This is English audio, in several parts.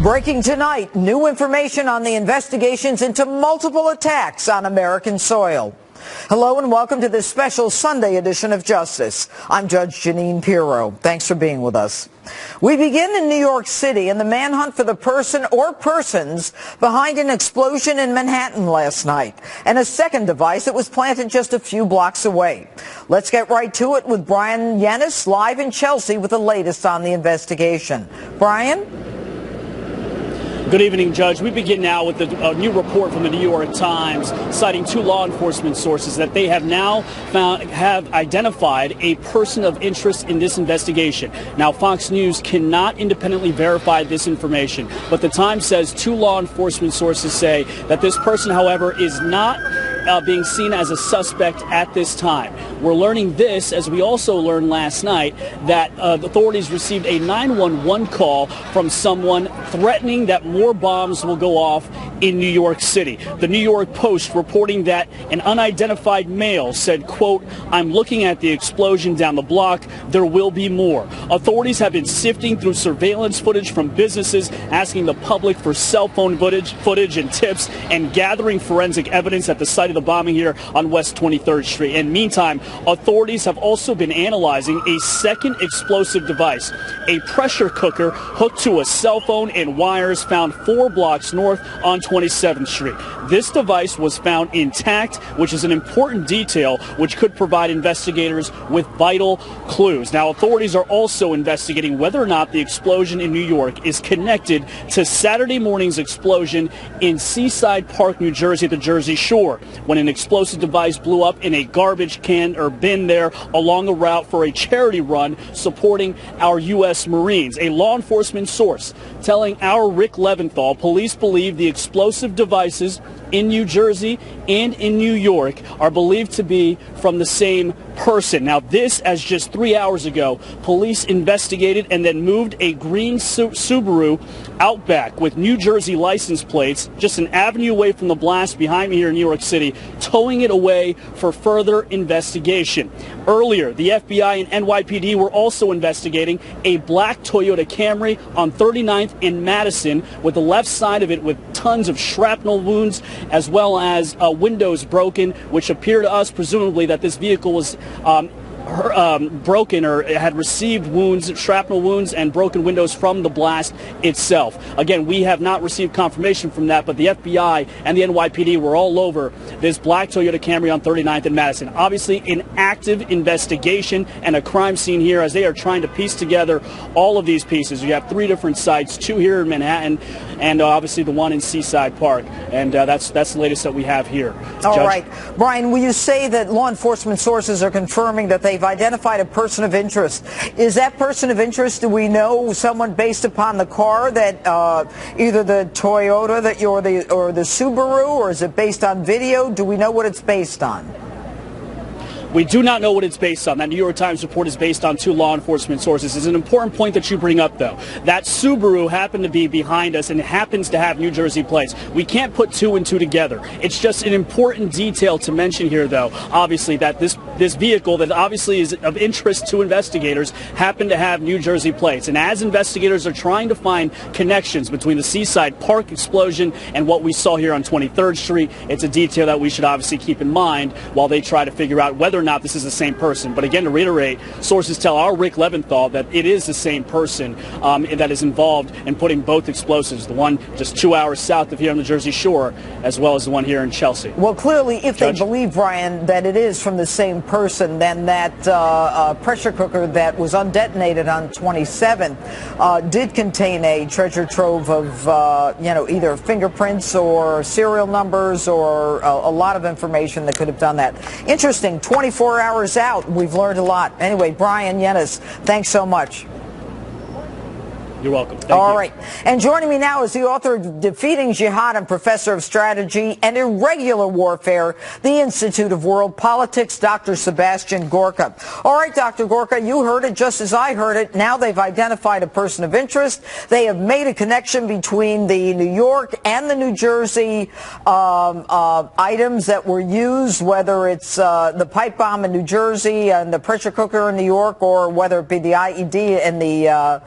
Breaking tonight, new information on the investigations into multiple attacks on American soil. Hello and welcome to this special Sunday edition of Justice. I'm Judge Jeanine Pirro. Thanks for being with us. We begin in New York City in the manhunt for the person or persons behind an explosion in Manhattan last night and a second device that was planted just a few blocks away. Let's get right to it with Brian Yenis live in Chelsea with the latest on the investigation. Brian? Good evening, Judge. We begin now with a new report from the New York Times citing two law enforcement sources that they have now have identified a person of interest in this investigation. Now, Fox News cannot independently verify this information, but the Times says two law enforcement sources say that this person, however, is not being seen as a suspect at this time. We're learning this as we also learned last night that authorities received a 911 call from someone threatening that more bombs will go off in New York City. The New York Post reporting that an unidentified male said, quote, "I'm looking at the explosion down the block. There will be more." Authorities have been sifting through surveillance footage from businesses, asking the public for cell phone footage and tips, and gathering forensic evidence at the site of the bombing here on West 23rd Street. And meantime, authorities have also been analyzing a second explosive device, a pressure cooker hooked to a cell phone and wires found 4 blocks north on 27th Street. This device was found intact, which is an important detail which could provide investigators with vital clues. Now, authorities are also investigating whether or not the explosion in New York is connected to Saturday morning's explosion in Seaside Park, New Jersey, at the Jersey Shore, when an explosive device blew up in a garbage can or bin there along a route for a charity run supporting our U.S. Marines. A law enforcement source telling our Rick Leventhal police believe the explosive devices in New Jersey and in New York are believed to be from the same person. Now, this, as just 3 hours ago, police investigated and then moved a green Subaru Outback with New Jersey license plates just an avenue away from the blast behind me here in New York City, towing it away for further investigation. Earlier, the FBI and NYPD were also investigating a black Toyota Camry on 39th and Madison, with the left side of it with tons of shrapnel wounds as well as windows broken, which appear to us presumably that this vehicle was broken or had received wounds, shrapnel wounds and broken windows from the blast itself. Again, we have not received confirmation from that, but the FBI and the NYPD were all over this black Toyota Camry on 39th and Madison. Obviously, an active investigation and a crime scene here as they are trying to piece together all of these pieces. You have 3 different sites, 2 here in Manhattan and obviously the one in Seaside Park. And that's the latest that we have here. All right. Brian, will you say that law enforcement sources are confirming that they've identified a person of interest? Is that person of interest, do we know someone based upon the car that either the Toyota that or the Subaru, or is it based on video? Do we know what it's based on? We do not know what it's based on. That New York Times report is based on 2 law enforcement sources. It's an important point that you bring up, though. That Subaru happened to be behind us and happens to have New Jersey plates. We can't put 2 and 2 together. It's just an important detail to mention here, though, obviously, that this vehicle that obviously is of interest to investigators happened to have New Jersey plates. And as investigators are trying to find connections between the Seaside Park explosion and what we saw here on 23rd Street, it's a detail that we should obviously keep in mind while they try to figure out whether or not this is the same person. But again, to reiterate, sources tell our Rick Leventhal that it is the same person that is involved in putting both explosives, the one just 2 hours south of here on the Jersey Shore, as well as the one here in Chelsea. Well, clearly, if Judge, they believe, Brian, that it is from the same person, then that pressure cooker that was undetonated on 27th did contain a treasure trove of, either fingerprints or serial numbers or a lot of information that could have done that. Interesting. 24 hours out, we've learned a lot. Anyway, Brian Yenis, thanks so much. You're welcome. Thank All you. right. And joining me now is the author of Defeating Jihad and professor of strategy and irregular warfare, the Institute of World Politics, Dr. Sebastian Gorka. All right, Dr. Gorka, you heard it just as I heard it. Now they've identified a person of interest. They have made a connection between the New York and the New Jersey items that were used, whether it's the pipe bomb in New Jersey and the pressure cooker in New York, or whether it be the IED in the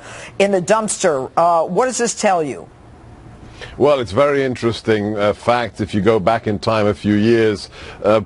dumpster. What does this tell you? Well, it's very interesting fact. If you go back in time a few years,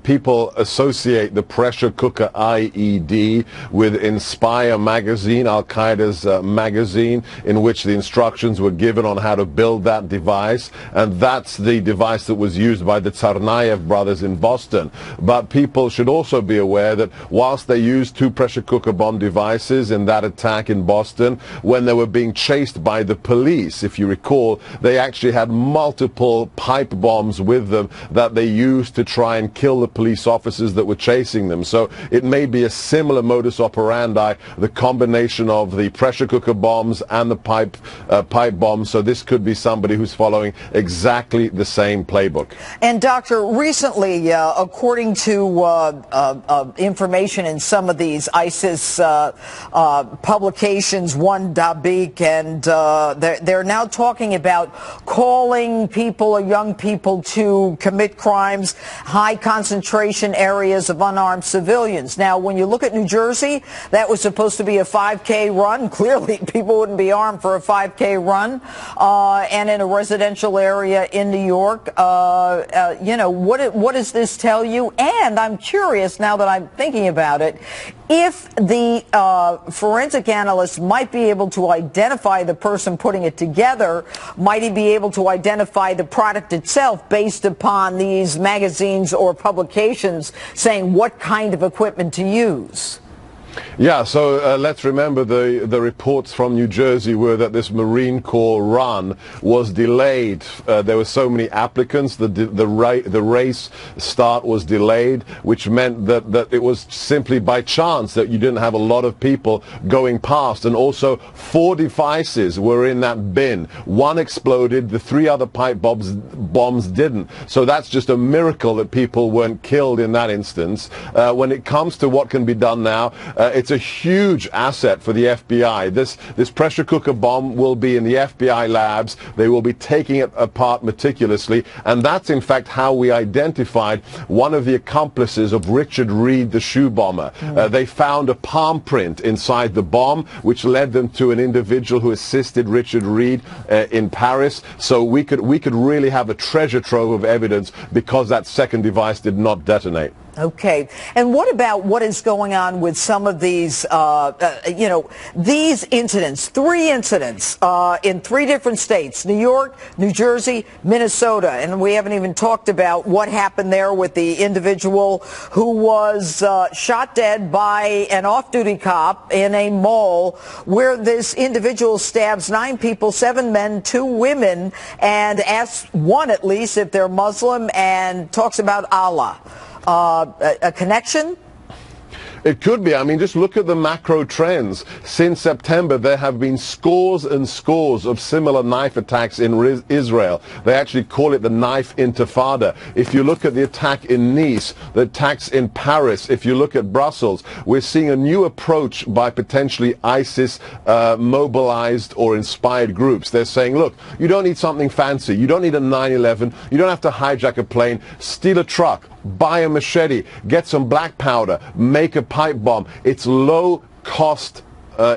people associate the pressure cooker IED with Inspire magazine, Al-Qaeda's magazine, in which the instructions were given on how to build that device. And that's the device that was used by the Tsarnaev brothers in Boston. But people should also be aware that whilst they used 2 pressure cooker bomb devices in that attack in Boston, when they were being chased by the police, if you recall, they actually had multiple pipe bombs with them that they used to try and kill the police officers that were chasing them. So it may be a similar modus operandi, the combination of the pressure cooker bombs and the pipe bombs. So this could be somebody who's following exactly the same playbook. And Doctor, recently, according to information in some of these ISIS publications, one Dabiq, and they're now talking about calling people or young people to commit crimes, high concentration areas of unarmed civilians. Now, when you look at New Jersey, that was supposed to be a 5K run. Clearly, people wouldn't be armed for a 5K run. And in a residential area in New York, you know, what does this tell you? And I'm curious, now that I'm thinking about it, if the forensic analyst might be able to identify the person putting it together, might he be able to identify the product itself based upon these magazines or publications saying what kind of equipment to use? Yeah, so let's remember the reports from New Jersey were that this Marine Corps run was delayed. There were so many applicants, the race start was delayed, which meant that it was simply by chance that you didn't have a lot of people going past. And also 4 devices were in that bin. 1 exploded, the 3 other pipe bombs didn't. So that's just a miracle that people weren't killed in that instance. When it comes to what can be done now, it's a huge asset for the FBI. This pressure cooker bomb will be in the FBI labs. They will be taking it apart meticulously, and that's in fact how we identified one of the accomplices of Richard Reed, the shoe bomber. They found a palm print inside the bomb, which led them to an individual who assisted Richard Reed in Paris. So we could really have a treasure trove of evidence because that second device did not detonate. Okay. And what about what is going on with some of these, you know, these incidents, 3 incidents in 3 different states, New York, New Jersey, Minnesota. And we haven't even talked about what happened there with the individual who was shot dead by an off-duty cop in a mall where this individual stabs 9 people, 7 men, 2 women, and asks one at least if they're Muslim and talks about Allah. A connection? It could be. I mean, just look at the macro trends. Since September, there have been scores and scores of similar knife attacks in Israel. They actually call it the knife intifada. If you look at the attack in Nice, the attacks in Paris, if you look at Brussels, we're seeing a new approach by potentially ISIS mobilized or inspired groups. They're saying, look, you don't need something fancy. You don't need a 9/11. You don't have to hijack a plane. Steal a truck. Buy a machete, get some black powder, make a pipe bomb. It's low cost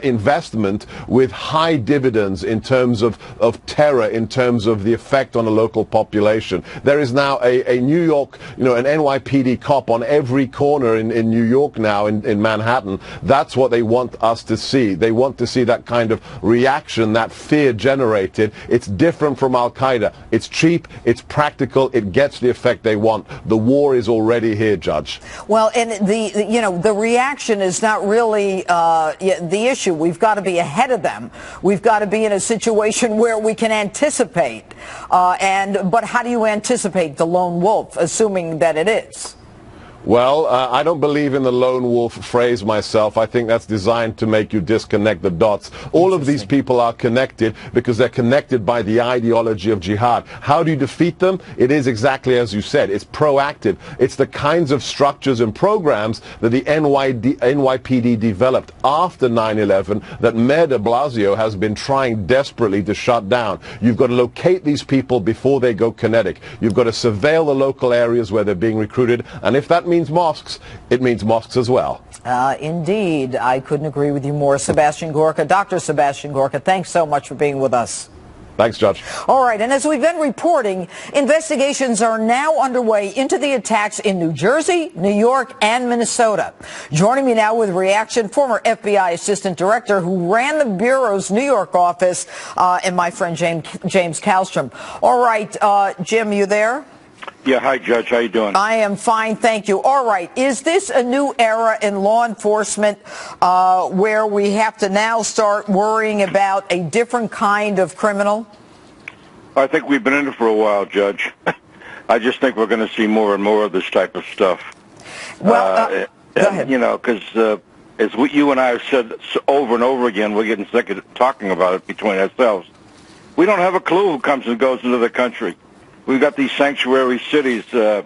investment with high dividends in terms of terror, in terms of the effect on a local population. There is now a New York, you know, an NYPD cop on every corner in New York now, in Manhattan. That's what they want us to see. They want to see that kind of reaction, that fear generated. It's different from Al-Qaeda. It's cheap, it's practical, it gets the effect they want. The war is already here, Judge. Well, and you know, the reaction is not really the issue. We've got to be ahead of them. We've got to be in a situation where we can anticipate. But how do you anticipate the lone wolf, assuming that it is? Well, I don't believe in the lone wolf phrase myself. I think that's designed to make you disconnect the dots. All of these people are connected because they're connected by the ideology of jihad. How do you defeat them? It is exactly as you said. It's proactive. It's the kinds of structures and programs that the NYPD developed after 9/11 that Mayor de Blasio has been trying desperately to shut down. You've got to locate these people before they go kinetic. You've got to surveil the local areas where they're being recruited. And if that means mosques, it means mosques as well. Indeed. I couldn't agree with you more. Sebastian Gorka, Dr. Sebastian Gorka, thanks so much for being with us. Thanks, Judge. All right, and as we've been reporting, investigations are now underway into the attacks in New Jersey, New York, and Minnesota. Joining me now with reaction, former FBI Assistant Director who ran the Bureau's New York office, and my friend James Kallstrom. All right, Jim, you there? Yeah, hi, Judge. How you doing? I am fine, thank you. All right, is this a new era in law enforcement where we have to now start worrying about a different kind of criminal? I think we've been in it for a while, Judge. I just think we're going to see more and more of this type of stuff. Well, go ahead. You know, because as you and I have said over and over again, we're getting sick of talking about it between ourselves. We don't have a clue who comes and goes into the country. We've got these sanctuary cities. You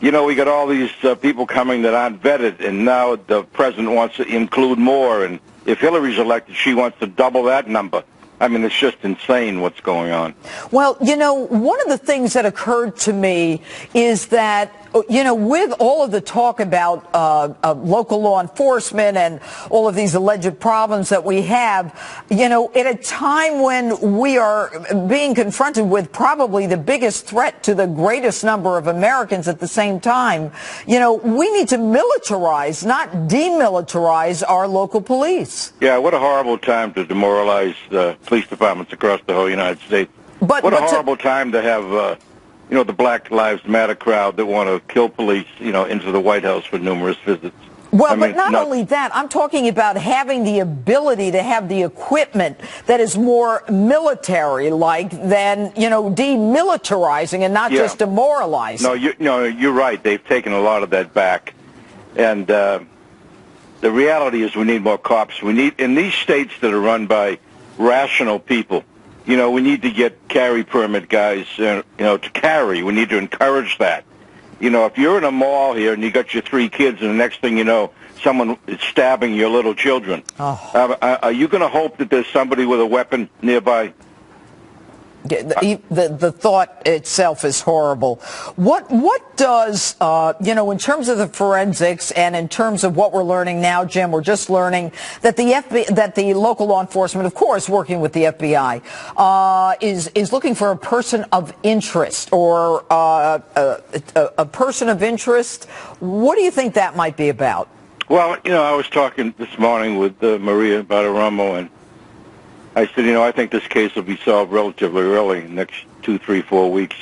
know, we got all these people coming that aren't vetted, and now the president wants to include more. And if Hillary's elected, she wants to double that number. I mean, it's just insane what's going on. Well, you know, one of the things that occurred to me is that, you know, with all of the talk about local law enforcement and all of these alleged problems that we have, you know, at a time when we are being confronted with probably the biggest threat to the greatest number of Americans at the same time, you know, we need to militarize, not demilitarize our local police. Yeah, what a horrible time to demoralize police departments across the whole United States. What a horrible time to have you know, the Black Lives Matter crowd that want to kill police, you know, into the White House for numerous visits. Well, I mean, but not only that, I'm talking about having the ability to have the equipment that is more military-like than, you know, demilitarizing and not just demoralizing. No, you're right. They've taken a lot of that back. And the reality is we need more cops. We need, in these states that are run by rational people, you know, we need to get carry permit guys, you know, to carry. We need to encourage that. You know, if you're in a mall here and you got your 3 kids and the next thing you know, someone is stabbing your little children, are you going to hope that there's somebody with a weapon nearby? The thought itself is horrible. What does, you know, in terms of the forensics and in terms of what we're learning now, Jim, we're just learning that the local law enforcement, of course, working with the FBI, is looking for a person of interest or a person of interest. What do you think that might be about? Well, you know, I was talking this morning with Maria Bartiromo, and I said, you know, I think this case will be solved relatively early, in the next 2, 3, 4 weeks.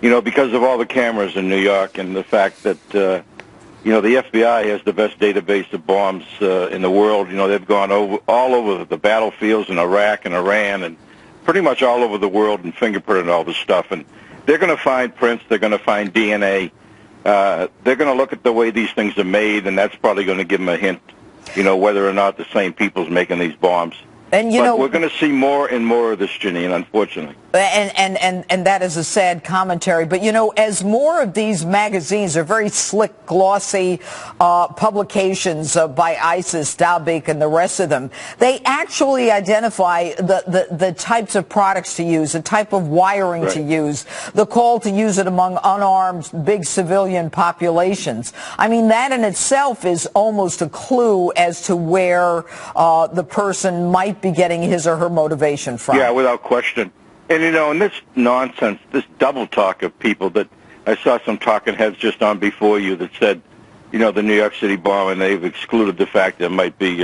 You know, because of all the cameras in New York and the fact that, you know, the FBI has the best database of bombs in the world. You know, they've gone all over the battlefields in Iraq and Iran and pretty much all over the world and fingerprinted all this stuff. And they're going to find prints. They're going to find DNA. They're going to look at the way these things are made, and that's probably going to give them a hint, you know, whether or not the same people's making these bombs. And you know, we're going to see more and more of this, Jeanine, unfortunately. And that is a sad commentary. But, you know, as more of these magazines are very slick, glossy publications by ISIS, Dabiq, and the rest of them, they actually identify the types of products to use, the type of wiring to use, the call to use it among unarmed, big civilian populations. I mean, that in itself is almost a clue as to where the person might be getting his or her motivation from. Yeah, without question. And, you know, and this nonsense, this double talk of people that I saw some talking heads just on before you that said, you know, the New York City bomb, and they've excluded the fact there might be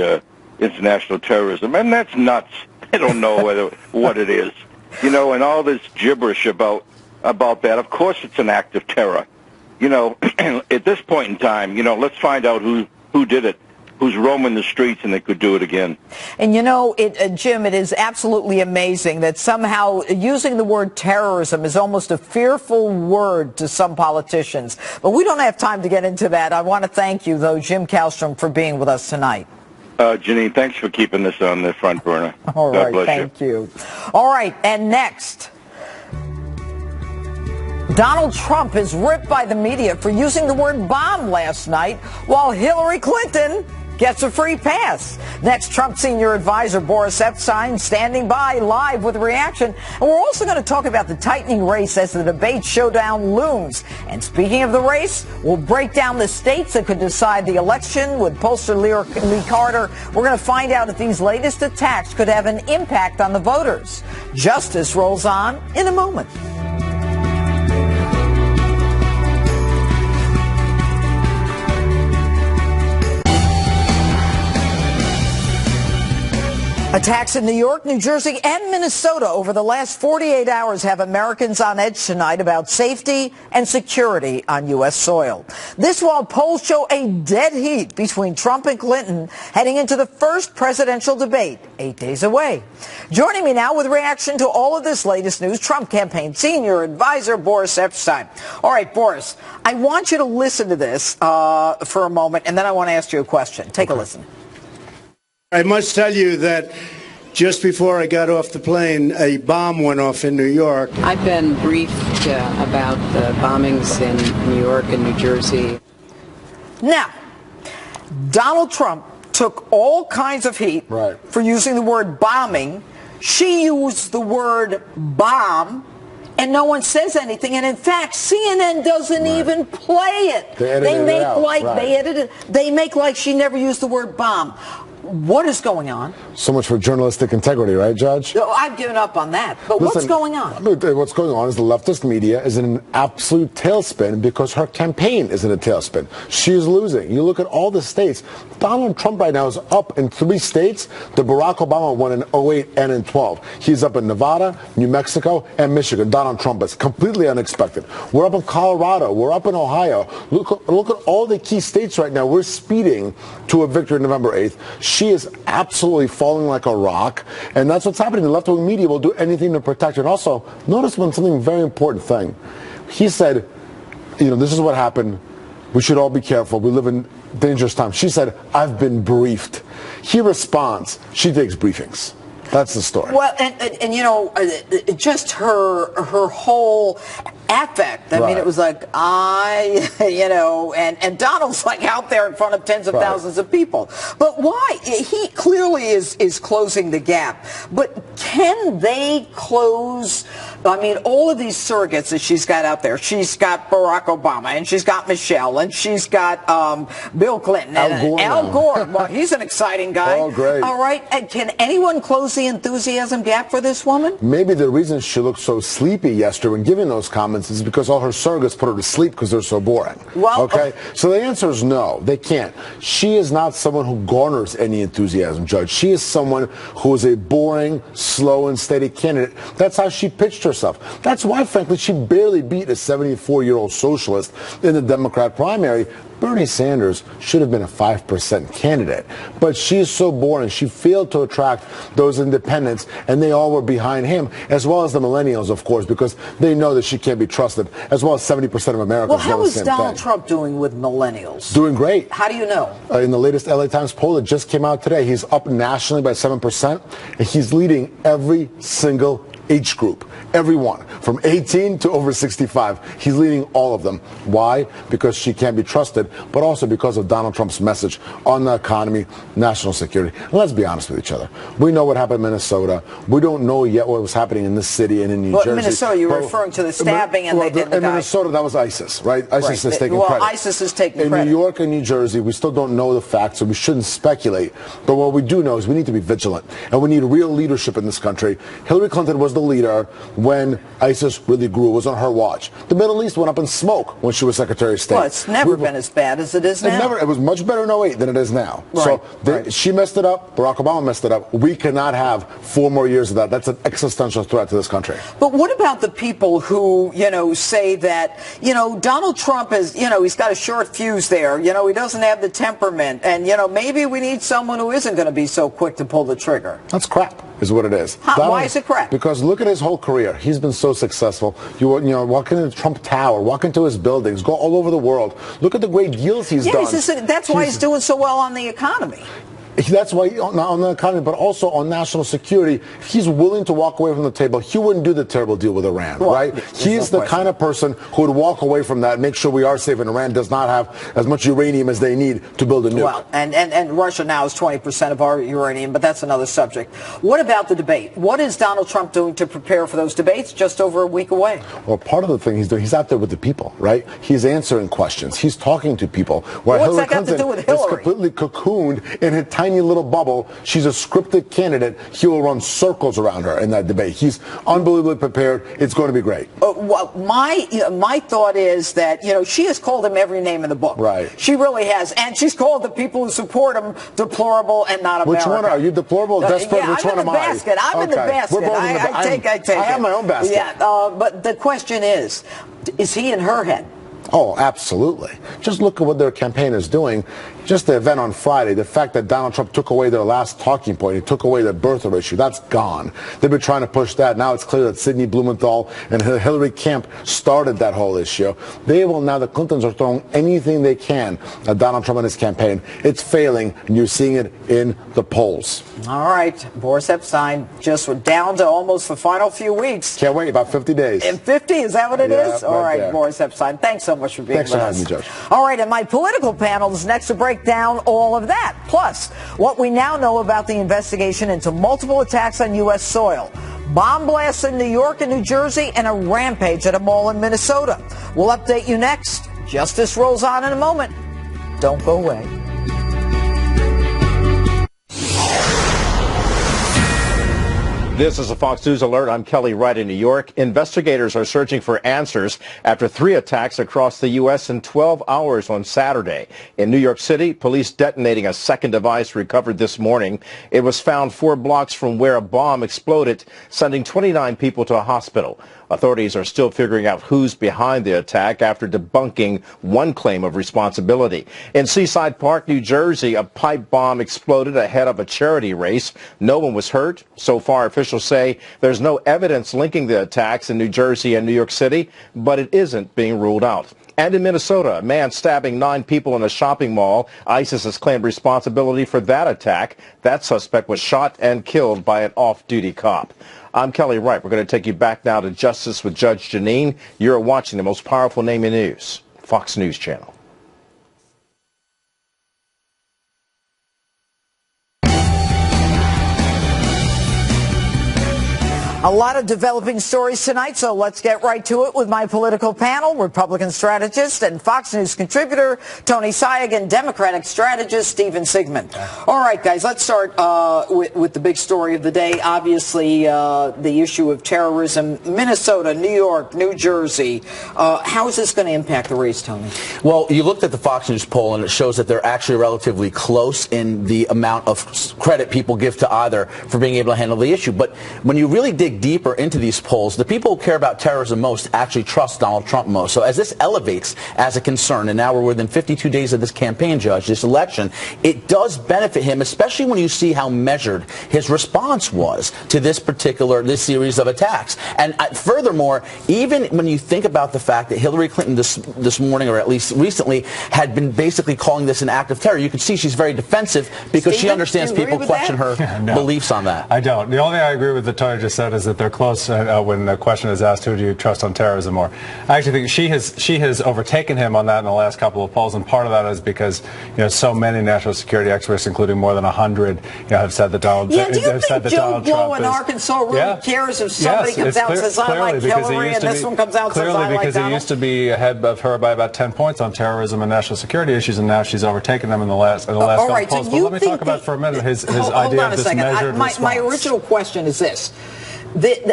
international terrorism. And that's nuts. I don't know what it is. You know, and all this gibberish about that. Of course it's an act of terror. You know, at this point in time, you know, let's find out who did it, who's roaming the streets, and they could do it again. And you know, Jim, it is absolutely amazing that somehow using the word terrorism is almost a fearful word to some politicians. But we don't have time to get into that. I want to thank you, though, Jim Kallstrom, for being with us tonight. Jeanine, thanks for keeping this on the front burner. All right, thank you. All right, and next, Donald Trump is ripped by the media for using the word bomb last night, while Hillary Clinton gets a free pass. Next, Trump senior advisor Boris Epstein standing by live with a reaction. And we're also going to talk about the tightening race as the debate showdown looms. And speaking of the race, we'll break down the states that could decide the election with pollster Lee Carter. We're going to find out if these latest attacks could have an impact on the voters. Justice rolls on in a moment. Attacks in New York, New Jersey, and Minnesota over the last 48 hours have Americans on edge tonight about safety and security on U.S. soil. This while polls show a dead heat between Trump and Clinton heading into the first presidential debate 8 days away. Joining me now with reaction to all of this latest news, Trump campaign senior advisor Boris Epstein. All right, Boris, I want you to listen to this for a moment, and then I want to ask you a question. Take a listen. I must tell you that just before I got off the plane, a bomb went off in New York. I've been briefed about the bombings in New York and New Jersey. Now, Donald Trump took all kinds of heat for using the word bombing. She used the word bomb, and no one says anything. And in fact, CNN doesn't even play it. They make like she never used the word bomb. What is going on? So much for journalistic integrity, right, Judge? I've given up on that. But listen, what's going on? What's going on is the leftist media is in an absolute tailspin because her campaign is in a tailspin. She is losing. You look at all the states. Donald Trump right now is up in 3 states that Barack Obama won in 08 and in 12. He's up in Nevada, New Mexico, and Michigan. Donald Trump is completely unexpected. We're up in Colorado. We're up in Ohio. Look at all the key states right now. We're speeding to a victory November 8th. She is absolutely falling like a rock, and that's what's happening. The left-wing media will do anything to protect her. And also, notice one something very important thing. He said, this is what happened. We should all be careful. We live in dangerous times. She said, I've been briefed. He responds, she takes briefings. That's the story. Well, and just her whole affect. I mean, it was like, and Donald's like out there in front of tens of thousands of people. But why? He clearly is closing the gap. But can they close? I mean, all of these surrogates that she's got out there. She's got Barack Obama, and she's got Michelle, and she's got Bill Clinton, and Al Gore. Well, he's an exciting guy. Oh, great. All right. And can anyone close the enthusiasm gap for this woman? Maybe the reason she looked so sleepy yesterday when giving those comments is because all her surrogates put her to sleep because they're so boring. Well, okay? So the answer is no, they can't. She is not someone who garners any enthusiasm, Judge. She is someone who is a boring, slow, and steady candidate. That's how she pitched herself. That's why, frankly, she barely beat a 74-year-old socialist in the Democrat primary. Bernie Sanders should have been a 5% candidate, but she is so boring. She failed to attract those independents, and they all were behind him, as well as the millennials, of course, because they know that she can't be trusted, as well as 70% of Americans. Well, how is Donald Trump doing with millennials? Doing great. How do you know? In the latest LA Times poll that just came out today, he's up nationally by 7%, and he's leading every single age group. Everyone, from 18 to over 65. He's leading all of them. Why? Because she can't be trusted, but also because of Donald Trump's message on the economy, national security. And let's be honest with each other. We know what happened in Minnesota. We don't know yet what was happening in this city and in New Jersey. Minnesota, you were referring to the stabbing and the guy. In Minnesota, that was ISIS, right? ISIS is taking credit. ISIS is taking credit. In New York and New Jersey, we still don't know the facts, so we shouldn't speculate. But what we do know is we need to be vigilant, and we need real leadership in this country. Hillary Clinton was the leader when ISIS really grew. It was on her watch. The Middle East went up in smoke when she was Secretary of State. Well, it's never been as bad as it is now. It was much better in 08 than it is now. Right, So she messed it up. Barack Obama messed it up. We cannot have 4 more years of that. That's an existential threat to this country. But what about the people who, say that, Donald Trump is, he's got a short fuse there. He doesn't have the temperament. And, maybe we need someone who isn't going to be so quick to pull the trigger. That's crap, is what it is. Why is it crap? Because look at his whole career. He's been so successful. You walk into the Trump Tower, walk into his buildings, go all over the world. Look at the great deals he's done. That's why he's doing so well on the economy. That's why on the economy, but also on national security, he's willing to walk away from the table. He wouldn't do the terrible deal with Iran, right? He's the kind of person who would walk away from that, make sure we are safe, and Iran does not have as much uranium as they need to build a nuke. Well, and Russia now is 20% of our uranium, but that's another subject. What about the debate? What is Donald Trump doing to prepare for those debates just over a week away? Well, part of the thing he's doing, he's out there with the people, right? He's answering questions. He's talking to people. Where What's Hillary that got Clinton to do with Hillary? is completely cocooned in a tiny little bubble. She's a scripted candidate. He will run circles around her in that debate. He's unbelievably prepared. It's going to be great. Well, my thought is that, she has called him every name in the book. Right. She really has. And she's called the people who support him deplorable and not American. Which one are you? Deplorable, desperate? Yeah, Which one am I? I'm in the basket. I take it. I have my own basket. Yeah, but the question is he in her head? Oh, absolutely. Just look at what their campaign is doing. Just the event on Friday, the fact that Donald Trump took away their last talking point, he took away the birther issue, that's gone. They've been trying to push that. Now it's clear that Sidney Blumenthal and Hillary Camp started that whole issue. The Clintons are throwing anything they can at Donald Trump and his campaign. It's failing, and you're seeing it in the polls. All right. Boris Epstein, just we're down to almost the final few weeks. Can't wait, about 50 days. In 50, is that what it is? All right, there. Boris Epstein, thanks so much for being with us. Thanks for having me, Judge. All right, and my political panel is next to break down all of that. Plus, what we now know about the investigation into multiple attacks on U.S. soil. Bomb blasts in New York and New Jersey, and a rampage at a mall in Minnesota. We'll update you next. Justice rolls on in a moment. Don't go away. This is a Fox News Alert. I'm Kelly Wright in New York. Investigators are searching for answers after 3 attacks across the U.S. in 12 hours on Saturday. In New York City, police detonating a second device recovered this morning. It was found 4 blocks from where a bomb exploded, sending 29 people to a hospital. Authorities are still figuring out who's behind the attack after debunking one claim of responsibility. In Seaside Park, New Jersey, a pipe bomb exploded ahead of a charity race. No one was hurt. So far, officials say there's no evidence linking the attacks in New Jersey and New York City, but it isn't being ruled out. And in Minnesota, a man stabbing 9 people in a shopping mall. ISIS has claimed responsibility for that attack. That suspect was shot and killed by an off-duty cop. I'm Kelly Wright. We're going to take you back now to Justice with Judge Jeanine. You're watching the most powerful name in news, Fox News Channel. A lot of developing stories tonight, so let's get right to it with my political panel, Republican strategist and Fox News contributor Tony Sayegh and Democratic strategist Stephen Sigmund. All right, guys, let's start with the big story of the day. Obviously, the issue of terrorism, Minnesota, New York, New Jersey. How is this going to impact the race, Tony? Well, you looked at the Fox News poll, and it shows that they're actually relatively close in the amount of credit people give to either for being able to handle the issue. But when you really dig deeper into these polls, the people who care about terrorism most actually trust Donald Trump most. So as this elevates as a concern, and now we're within 52 days of this campaign, Judge, this election, it does benefit him, especially when you see how measured his response was to this series of attacks. And furthermore, even when you think about the fact that Hillary Clinton this morning, or at least recently, had been basically calling this an act of terror, you can see she's very defensive because she understands people question her beliefs on that. I don't. The only thing I agree with that Tony just said is that they're close when the question is asked, who do you trust on terrorism more? I actually think she has overtaken him on that in the last couple of polls, and part of that is because so many national security experts, including more than 100, have said that Donald Trump is. Do you think Joe Blow in Arkansas really cares if somebody comes out and says I like Hillary, and this one comes out and says I like Donald? Clearly, because he used to be ahead of her by about 10 points on terrorism and national security issues, and now she's overtaken them in the last couple of polls. But let me talk about for a minute his idea of this measured response. My original question is this.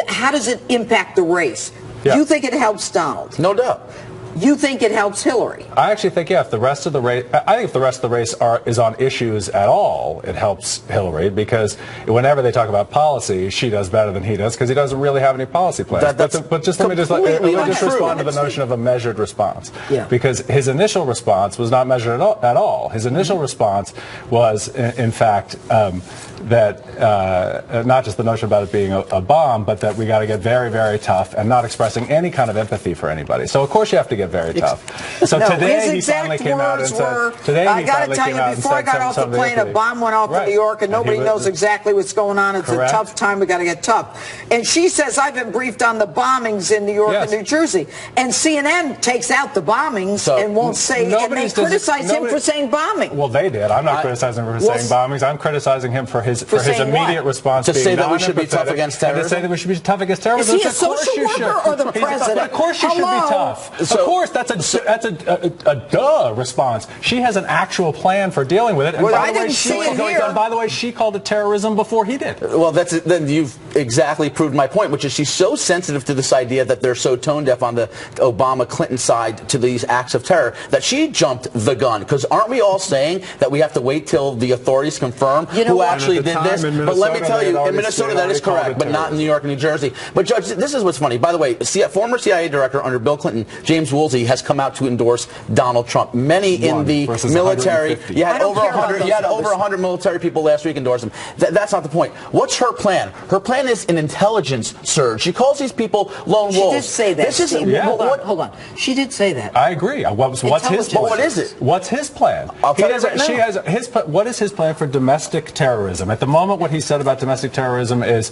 How does it impact the race? Yeah. You think it helps Donald? No doubt. You think it helps Hillary? I actually think, if the rest of the race, is on issues at all, it helps Hillary, because whenever they talk about policy, she does better than he does, because he doesn't really have any policy plans. But just let me just respond to the notion of a measured response. Yeah. Because his initial response was not measured at all. His initial response was, in fact, that not just the notion about it being a bomb, but that we got to get very, very tough and not expressing any kind of empathy for anybody. So, of course, you have to get get very tough. So no, today his he finally came out and said, I got to tell you, before I got off the plane, a bomb went off in New York, and nobody knows exactly what's going on. It's a tough time. We got to get tough. And she says, I've been briefed on the bombings in New York and New Jersey. And CNN takes out the bombings and won't say, and they criticize him for saying bombing. Well, they did. I'm not criticizing him for saying bombings. I'm criticizing him for his immediate response. To say that we should be tough against terrorism. To say that we should be tough against terrorism. Is he a social worker or the president? Of course you should be tough. Of course, that's a duh response. She has an actual plan for dealing with it. And by the way, she called it terrorism before he did. Well, then you've exactly proved my point, which is she's so sensitive to this idea that they're so tone deaf on the Obama-Clinton side to these acts of terror that she jumped the gun. Because aren't we all saying that we have to wait till the authorities confirm who actually did this? But let me tell you, in Minnesota that is correct, but not in New York and New Jersey. But Judge, this is what's funny. By the way, former CIA director under Bill Clinton, James Woolsey, has come out to endorse Donald Trump. Many in the military, you had over 100 military people last week endorse him. That's not the point. What's her plan? Her plan is an intelligence surge. She calls these people lone wolves. She did say that. Hold on. She did say that. I agree. What's his plan? What is it? What's his plan? What is his plan for domestic terrorism? At the moment, what he said about domestic terrorism is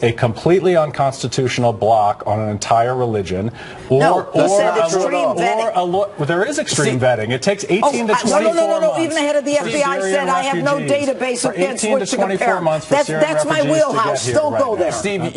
a completely unconstitutional block on an entire religion, there is extreme vetting. It takes 18 to 24 months. Even the head of the FBI said, I have no database against which to compare. That's my wheelhouse. Don't go there. Steve,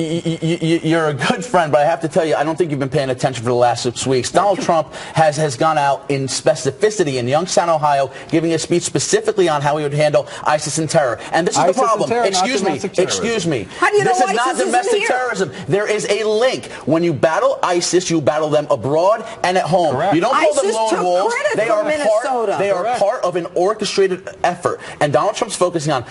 you're a good friend, but I have to tell you, I don't think you've been paying attention for the last 6 weeks. Donald Trump has gone out in specificity in Youngstown, Ohio, giving a speech specifically on how he would handle ISIS and terror. And this is the problem. Excuse me. How do you know this is not domestic terrorism. There is a link. When you battle ISIS, you battle them abroad and at home. Correct. You don't call them ISIS lone wolves. They are part of an orchestrated effort. And Donald Trump's focusing on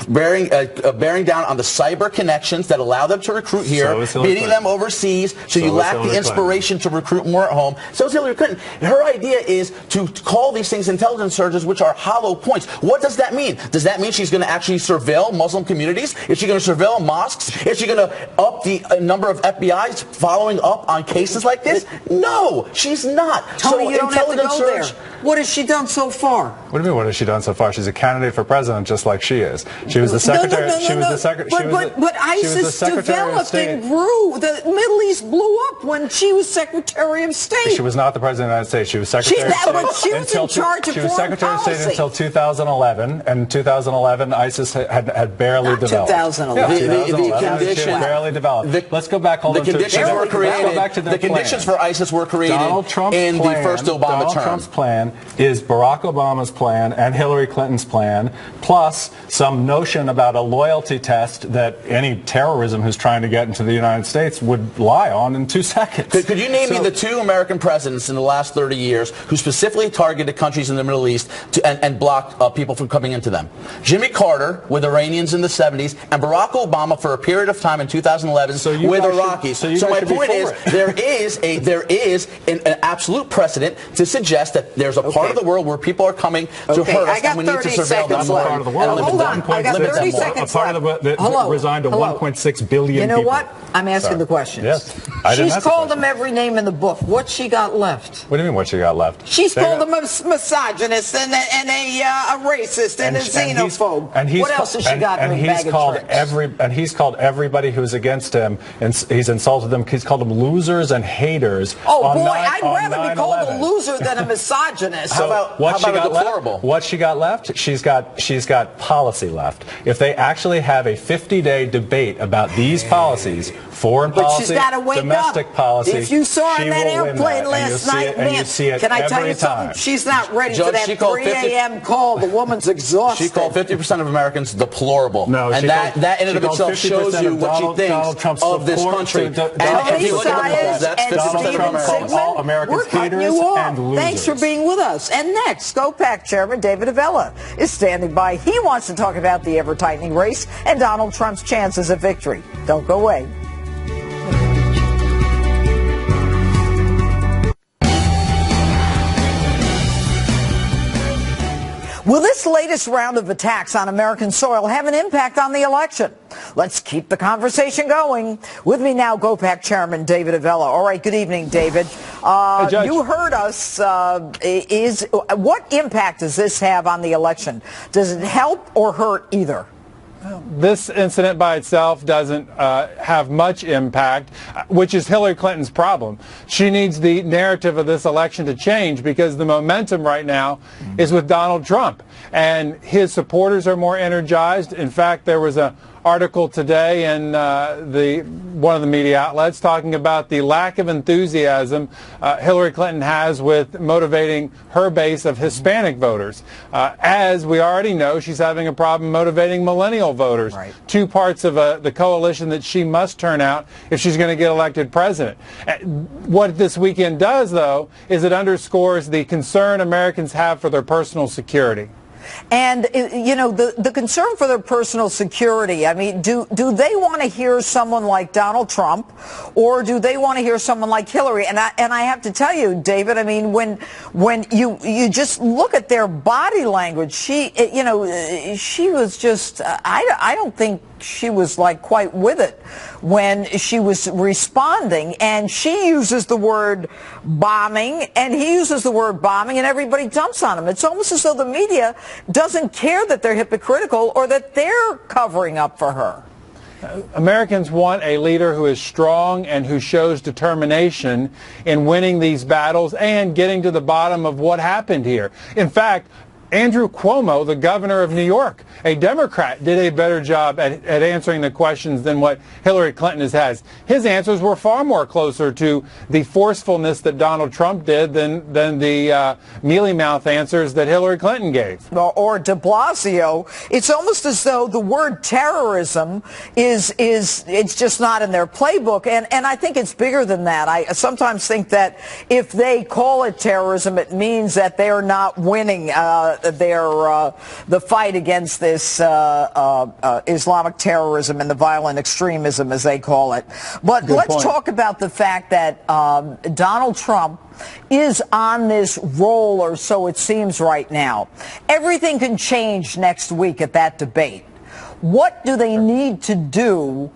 bearing down on the cyber connections that allow them to recruit here, beating them overseas, so you lack the inspiration to recruit more at home. So is Hillary Clinton. Her idea is to call these things intelligence surges, which are hollow points. What does that mean? Does that mean she's going to actually surveil Muslim communities? Is she going to surveil mosques? Is she going to up the number of FBI's following up on cases like this? No, she's not. Tony, you don't have to go there. What has she done so far? What do you mean, what has she done so far? She's a candidate for president just like she is. She was the secretary. But ISIS developed and grew. The Middle East blew up when she was Secretary of State. She was not the President of the United States. She was Secretary of State. She was in charge of foreign policy. She was Secretary of State until 2011. And in 2011, ISIS had barely developed. 2011. She had barely developed. Let's go back. The conditions were created. The conditions for ISIS were created in the first Obama term. Donald Trump's plan is Barack Obama's plan and Hillary Clinton's plan, plus some notion about a loyalty test that any terrorism who's trying to get into the United States would lie on in 2 seconds. Could you name me the 2 American presidents in the last 30 years who specifically targeted countries in the Middle East and blocked people from coming into them? Jimmy Carter with Iranians in the 70s and Barack Obama for a period of time in 2011 with Iraqis. So my point is there is an absolute precedent to suggest that there's a part of the world where people are coming to hurt us and we need to surveil them more. Part of the world. Hold on. I got 30 seconds left. A part of that resigned to 1.6 billion You know people. what? I'm asking the questions. Yes. She's called them every name in the book. What's she got left? What do you mean what she got left? She's called them a misogynist and a racist and a xenophobe. What else has she got in her bag of tricks? And he's called everybody who's against him, and he's insulted them. He's called them losers and haters. Oh, boy, I'd rather be called a loser than a misogynist. How about a deplorable? What she got left? She's got policy left. If they actually have a 50-day debate about these policies, foreign policy, domestic policy, if you saw her in that airplane last night, man, can I tell you something? She's not ready for that 3 a.m. call. The woman's exhausted. She called 50% of Americans deplorable. No, and that in and of itself shows you what she thinks of this country. And if you look at the polls, that's 50% of Americans. All Americans haters and losers. Thanks for being with us. And next, GoPac Chairman David Avella is standing by. He wants to talk about the ever-tightening race and Donald Trump's chances of victory. Don't go away. Will this latest round of attacks on American soil have an impact on the election? Let's keep the conversation going. With me now, GOPAC Chairman David Avella. All right, good evening, David. You heard us. What impact does this have on the election? Does it help or hurt either? This incident by itself doesn't have much impact, which is Hillary Clinton's problem. She needs the narrative of this election to change because the momentum right now is with Donald Trump. And his supporters are more energized. In fact, there was an article today in one of the media outlets talking about the lack of enthusiasm Hillary Clinton has with motivating her base of Hispanic voters. As we already know, she's having a problem motivating millennial voters, right. Two parts of the coalition that she must turn out if she's going to get elected president. What this weekend does, though, is it underscores the concern Americans have for their personal security. And, you know, the concern for their personal security, I mean, do they want to hear someone like Donald Trump, or do they want to hear someone like Hillary? And I have to tell you, David, I mean, when you just look at their body language, she was just, I don't think she was like quite with it when she was responding, and she uses the word bombing and he uses the word bombing and everybody dumps on him. It's almost as though the media doesn't care that they're hypocritical or that they're covering up for her. Americans want a leader who is strong and who shows determination in winning these battles and getting to the bottom of what happened here. In fact, Andrew Cuomo, the governor of New York, a Democrat, did a better job at answering the questions than what Hillary Clinton has. His answers were far more closer to the forcefulness that Donald Trump did than the mealy-mouth answers that Hillary Clinton gave. Or de Blasio. It's almost as though the word terrorism is it's just not in their playbook, and I think it's bigger than that. I sometimes think that if they call it terrorism, it means that they're not winning the fight against this Islamic terrorism and the violent extremism, as they call it. But let's talk about the fact that Donald Trump is on this roll, or so it seems right now. Everything can change next week at that debate. What do they need to do,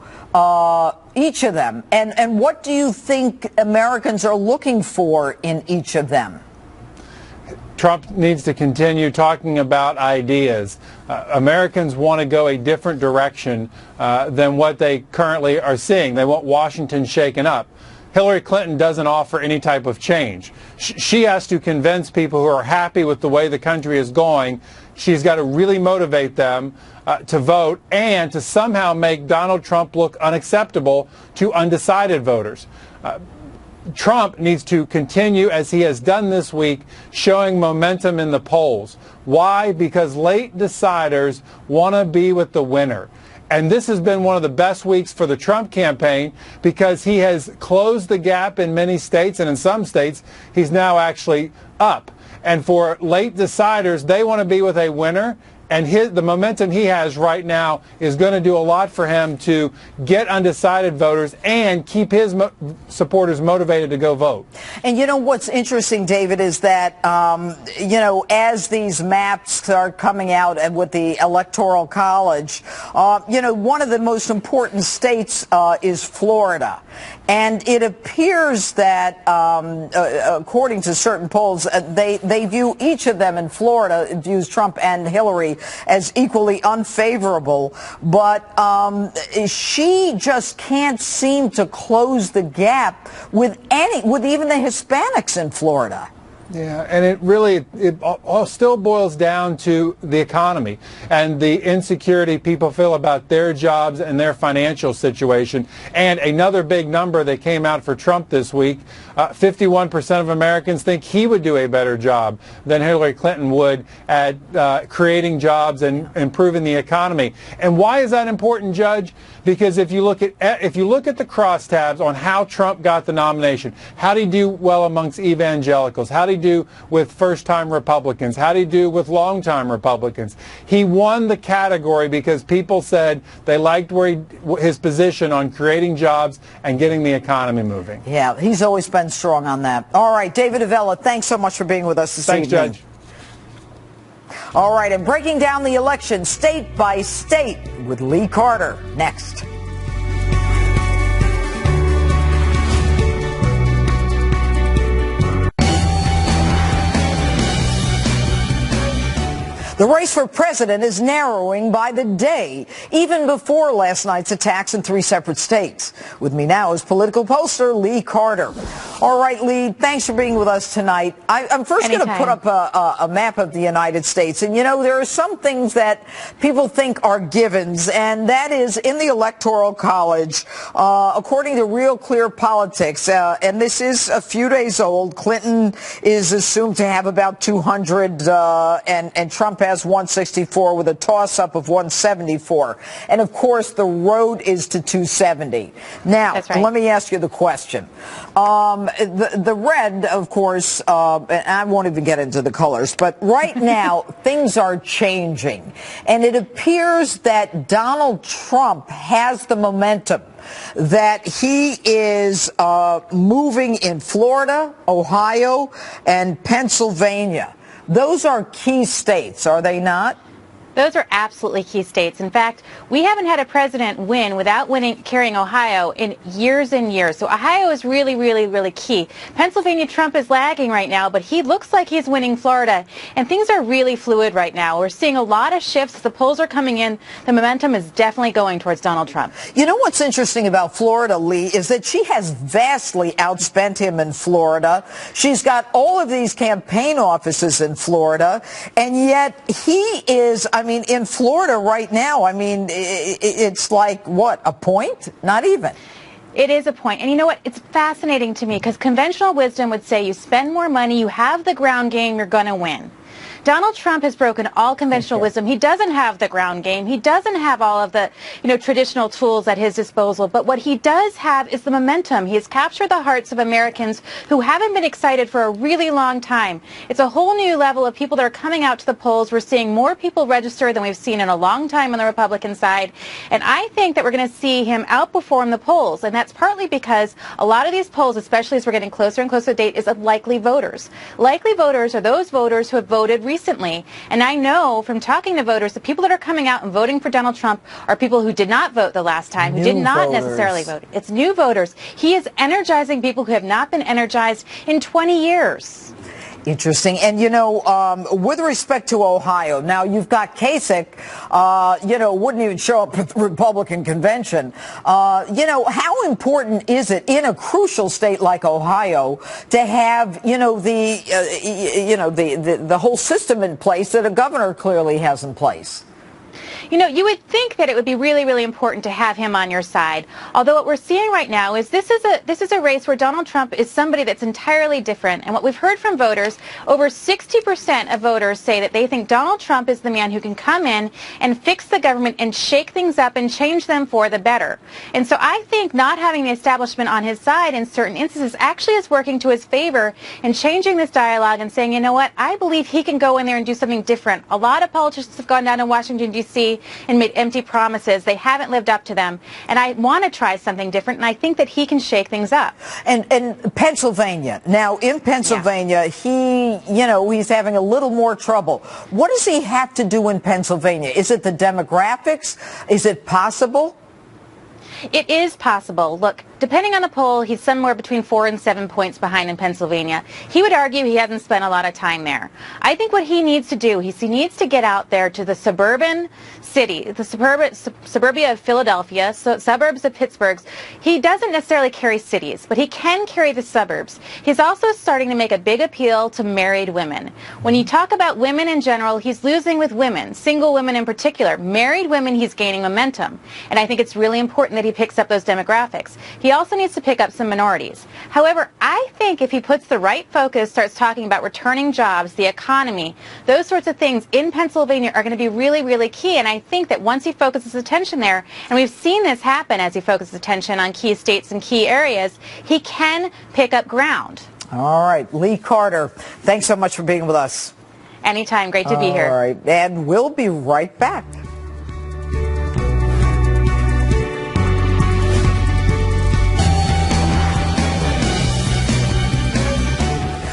each of them? And what do you think Americans are looking for in each of them? Trump needs to continue talking about ideas. Americans want to go a different direction than what they currently are seeing. They want Washington shaken up. Hillary Clinton doesn't offer any type of change. She has to convince people who are happy with the way the country is going. She's got to really motivate them to vote and to somehow make Donald Trump look unacceptable to undecided voters. Trump needs to continue, as he has done this week, showing momentum in the polls. Why? Because late deciders want to be with the winner. And this has been one of the best weeks for the Trump campaign because he has closed the gap in many states, and in some states he's now actually up. And for late deciders, they want to be with a winner. And the momentum he has right now is going to do a lot for him to get undecided voters and keep his supporters motivated to go vote. And you know what's interesting, David, is that, as these maps start coming out and with the Electoral College, one of the most important states is Florida. And it appears that, according to certain polls, they view each of them in Florida, views Trump and Hillary as equally unfavorable. But she just can't seem to close the gap with even the Hispanics in Florida. Yeah, and it all still boils down to the economy and the insecurity people feel about their jobs and their financial situation. And another big number that came out for Trump this week, 51% of Americans think he would do a better job than Hillary Clinton would at creating jobs and improving the economy. And why is that important, Judge? Because if you look at the crosstabs on how Trump got the nomination, how did he do well amongst evangelicals? How did he do with first-time Republicans? How did he do with long-time Republicans? He won the category because people said they liked his position on creating jobs and getting the economy moving. Yeah, he's always been strong on that. All right, David Avella, thanks so much for being with us this evening. Thanks, Judge. All right, and breaking down the election state by state with Lee Carter next. The race for president is narrowing by the day, even before last night's attacks in 3 separate states. With me now is political pollster Lee Carter. All right, Lee, thanks for being with us tonight. I'm first going to put up a map of the United States. And, you know, there are some things that people think are givens, and that is in the Electoral College, according to Real Clear Politics, and this is a few days old, Clinton is assumed to have about 200, and Trump has 164 with a toss-up of 174. And, of course, the road is to 270. Now, let me ask you the question. The red, of course, and I won't even get into the colors, but right now things are changing. And it appears that Donald Trump has the momentum, that he is moving in Florida, Ohio, and Pennsylvania. Those are key states, are they not? Those are absolutely key states. In fact, we haven't had a president win without carrying Ohio in years and years. So Ohio is really, really, really key. Pennsylvania, Trump is lagging right now, but he looks like he's winning Florida. And things are really fluid right now. We're seeing a lot of shifts. The polls are coming in. The momentum is definitely going towards Donald Trump. You know what's interesting about Florida, Lee, is that she has vastly outspent him in Florida. She's got all of these campaign offices in Florida, and yet he is, in Florida right now, it's like, what, a point? Not even. It is a point. And you know what? It's fascinating to me because conventional wisdom would say you spend more money, you have the ground game, you're going to win. Donald Trump has broken all conventional wisdom. He doesn't have the ground game. He doesn't have all of the, traditional tools at his disposal. But what he does have is the momentum. He has captured the hearts of Americans who haven't been excited for a really long time. It's a whole new level of people that are coming out to the polls. We're seeing more people register than we've seen in a long time on the Republican side. And I think that we're going to see him outperform the polls. And that's partly because a lot of these polls, especially as we're getting closer and closer to date, is of likely voters. Likely voters are those voters who have voted recently. And I know from talking to voters, the people that are coming out and voting for Donald Trump are people who did not vote the last time, who did not necessarily vote. It's new voters. He is energizing people who have not been energized in 20 years. Interesting. And, with respect to Ohio, now you've got Kasich, wouldn't even show up at the Republican convention. How important is it in a crucial state like Ohio to have, the whole system in place that a governor clearly has in place? You would think that it would be really, really important to have him on your side. Although what we're seeing right now is this is a race where Donald Trump is somebody that's entirely different. And what we've heard from voters, over 60% of voters say that they think Donald Trump is the man who can come in and fix the government and shake things up and change them for the better. And so I think not having the establishment on his side in certain instances actually is working to his favor in changing this dialogue and saying, you know what, I believe he can go in there and do something different. A lot of politicians have gone down to Washington, D.C. and made empty promises. They haven't lived up to them. And I want to try something different, and I think that he can shake things up. And Pennsylvania. Now, in Pennsylvania, he's having a little more trouble. What does he have to do in Pennsylvania? Is it the demographics? Is it possible? It is possible. Look, depending on the poll, he's somewhere between 4 and 7 points behind in Pennsylvania. He would argue he hasn't spent a lot of time there. I think what he needs to do, he needs to get out there to the suburban city, the suburbia of Philadelphia, suburbs of Pittsburgh. He doesn't necessarily carry cities, but he can carry the suburbs. He's also starting to make a big appeal to married women. When you talk about women in general, he's losing with women, single women in particular. Married women, he's gaining momentum. And I think it's really important that he picks up those demographics. He also needs to pick up some minorities. However, I think if he puts the right focus, starts talking about returning jobs, the economy, those sorts of things in Pennsylvania are going to be really, really key. And I think that once he focuses attention there, and we've seen this happen as he focuses attention on key states and key areas, he can pick up ground. All right. Lee Carter, thanks so much for being with us. Anytime. Great to be here. All right. And we'll be right back.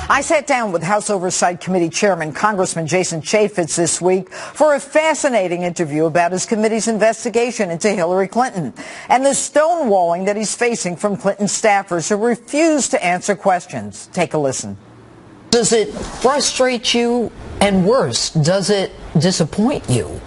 I sat down with House Oversight Committee Chairman Congressman Jason Chaffetz this week for a fascinating interview about his committee's investigation into Hillary Clinton and the stonewalling that he's facing from Clinton staffers who refuse to answer questions. Take a listen. Does it frustrate you, and worse, does it disappoint you?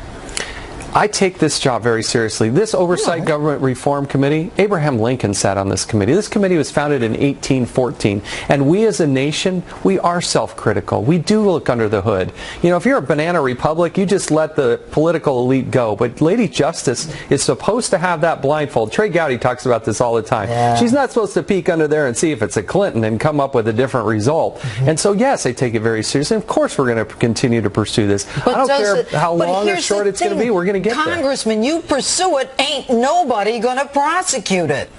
I take this job very seriously. This Oversight Government Reform Committee, Abraham Lincoln sat on this committee. This committee was founded in 1814, and we as a nation, we are self-critical. We do look under the hood. You know, if you're a banana republic, you just let the political elite go. But Lady Justice is supposed to have that blindfold. Trey Gowdy talks about this all the time. Yeah. She's not supposed to peek under there and see if it's a Clinton and come up with a different result. And so, yes, I take it very seriously. Of course we're going to continue to pursue this. But I don't care how long or short it's going to be. We're going to get Congressman, you pursue it, ain't nobody going to prosecute it.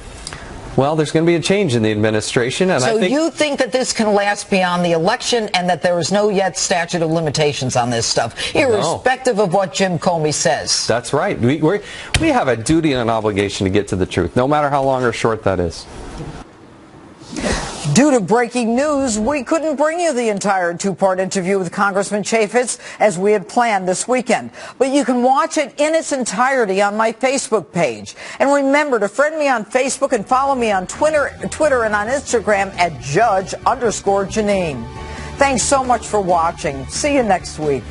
Well, there's going to be a change in the administration. And so I think you think that this can last beyond the election and that there is no yet statute of limitations on this stuff, irrespective of what Jim Comey says? That's right. We have a duty and an obligation to get to the truth, no matter how long or short that is. Due to breaking news, we couldn't bring you the entire two-part interview with Congressman Chaffetz as we had planned this weekend. But you can watch it in its entirety on my Facebook page. And remember to friend me on Facebook and follow me on Twitter and on Instagram at @Judge_Jeanine. Thanks so much for watching. See you next week.